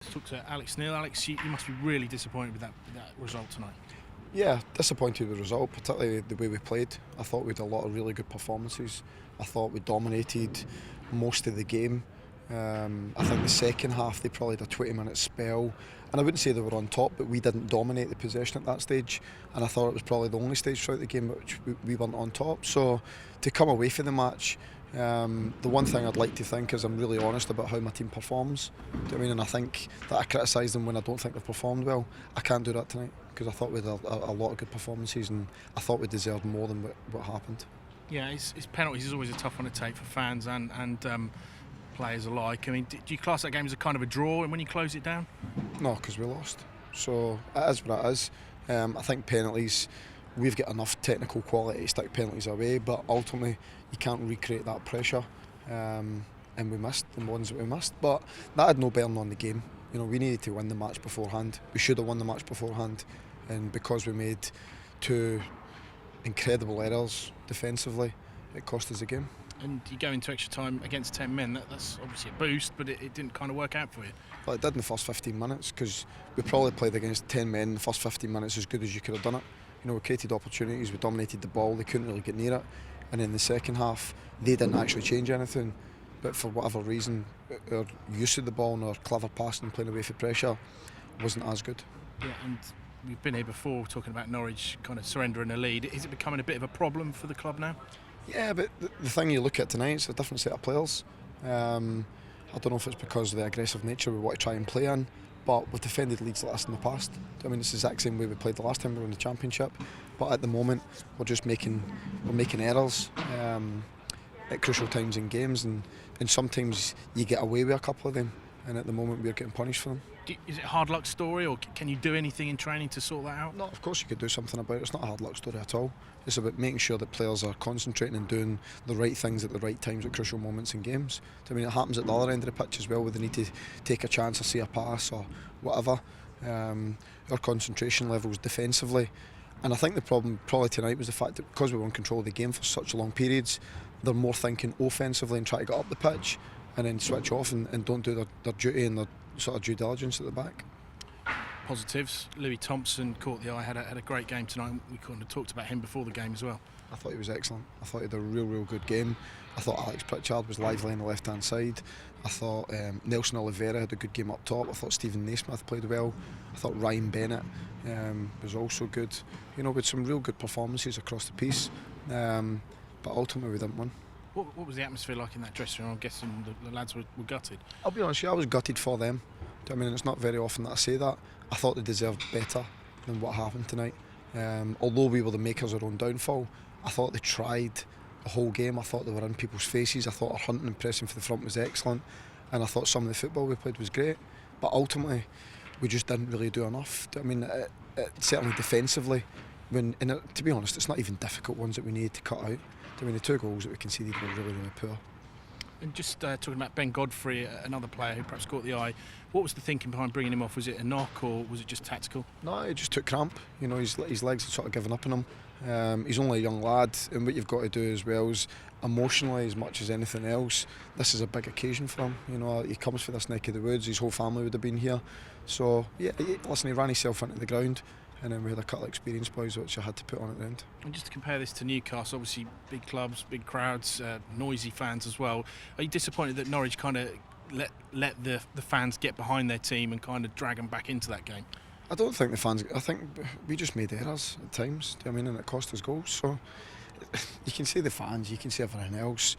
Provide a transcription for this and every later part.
Let's talk to Alex Neil. Alex, you must be really disappointed with that result tonight. Yeah, disappointed with the result, particularly the way we played. I thought we had a lot of really good performances. I thought we dominated most of the game. I think the second half they probably had a 20-minute spell, and I wouldn't say they were on top, but we didn't dominate the possession at that stage, and I thought it was probably the only stage throughout the game which we weren't on top. So to come away from the match, the one thing I'd like to think is I'm really honest about how my team performs. Do you know what I mean? And I think that I criticise them when I don't think they've performed well. I can't do that tonight because I thought we had a lot of good performances, and I thought we deserved more than what happened. Yeah, it's penalties is always a tough one to take for fans and players alike. I mean, do you class that game as a kind of a draw when you close it down? No, because we lost. So it is what it is. I think penalties, we've got enough technical quality to stick penalties away, but ultimately you can't recreate that pressure. And we missed the ones that we missed, but that had no bearing on the game. You know, we needed to win the match beforehand. We should have won the match beforehand, and because we made two incredible errors defensively, it cost us the game. And you go into extra time against 10 men, that's obviously a boost, but it didn't kind of work out for you. Well, it did in the first 15 minutes, because we probably played against 10 men in the first 15 minutes as good as you could have done it. You know, we created opportunities, we dominated the ball, they couldn't really get near it. And in the second half, they didn't actually change anything, but for whatever reason, our use of the ball and our clever passing and playing away for pressure wasn't as good. Yeah, and we've been here before talking about Norwich kind of surrendering a lead. Is it becoming a bit of a problem for the club now? Yeah, but the thing you look at tonight, it's a different set of players. I don't know if it's because of the aggressive nature we want to try and play in, but we've defended Leeds like this in the past. I mean, it's the exact same way we played the last time we were in the Championship, but at the moment we're just making errors at crucial times in games, and sometimes you get away with a couple of them, and at the moment we're getting punished for them. Is it a hard luck story, or can you do anything in training to sort that out? No, of course you could do something about it. It's not a hard luck story at all. It's about making sure that players are concentrating and doing the right things at the right times at crucial moments in games. I mean, it happens at the other end of the pitch as well, where they need to take a chance or see a pass or whatever. Our concentration levels defensively, and I think the problem probably tonight was the fact that because we were in control of the game for such long periods, they're more thinking offensively and try to get up the pitch and then switch off and don't do their duty and their sort of due diligence at the back. Positives. Louis Thompson caught the eye, had a great game tonight. We couldn't have talked about him before the game as well. I thought he was excellent. I thought he had a real good game. I thought Alex Pritchard was lively on the left hand side. I thought Nelson Oliveira had a good game up top. I thought Stephen Naismith played well. I thought Ryan Bennett was also good. You know, with some real good performances across the piece, but ultimately we didn't win. What was the atmosphere like in that dressing room? I'm guessing the lads were gutted. I'll be honest with you, I was gutted for them. I mean, it's not very often that I say that. I thought they deserved better than what happened tonight. Although we were the makers of our own downfall, I thought they tried the whole game. I thought they were in people's faces. I thought our hunting and pressing for the front was excellent, and I thought some of the football we played was great. But ultimately, we just didn't really do enough. I mean, certainly defensively, to be honest, it's not even difficult ones that we needed to cut out. I mean, the two goals that we conceded were really poor. And just talking about Ben Godfrey, another player who perhaps caught the eye, what was the thinking behind bringing him off? Was it a knock or was it just tactical? No, he just took cramp. You know, his legs had sort of given up on him. He's only a young lad, and what you've got to do as well is emotionally, as much as anything else, this is a big occasion for him. You know, he comes from this neck of the woods. His whole family would have been here. So yeah, listen, he ran himself into the ground. And then we had a couple of experienced boys which I had to put on at the end. And just to compare this to Newcastle, obviously big clubs, big crowds, noisy fans as well. Are you disappointed that Norwich kind of let the fans get behind their team and kind of drag them back into that game? I don't think the fans. I think we just made errors at times. Do you know what I mean? And it cost us goals. So you can say the fans, you can say everything else.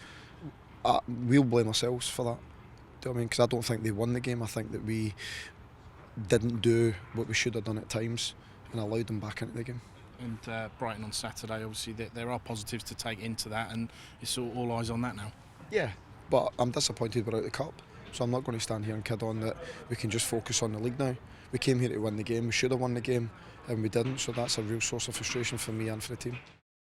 We'll blame ourselves for that. Do you know what I mean? Because I don't think they won the game. I think that we didn't do what we should have done at times and allowed them back into the game. And Brighton on Saturday, obviously there are positives to take into that, and it's all eyes on that now. Yeah, but I'm disappointed we're out of the cup, so I'm not going to stand here and kid on that we can just focus on the league now. We came here to win the game, we should have won the game, and we didn't, so that's a real source of frustration for me and for the team.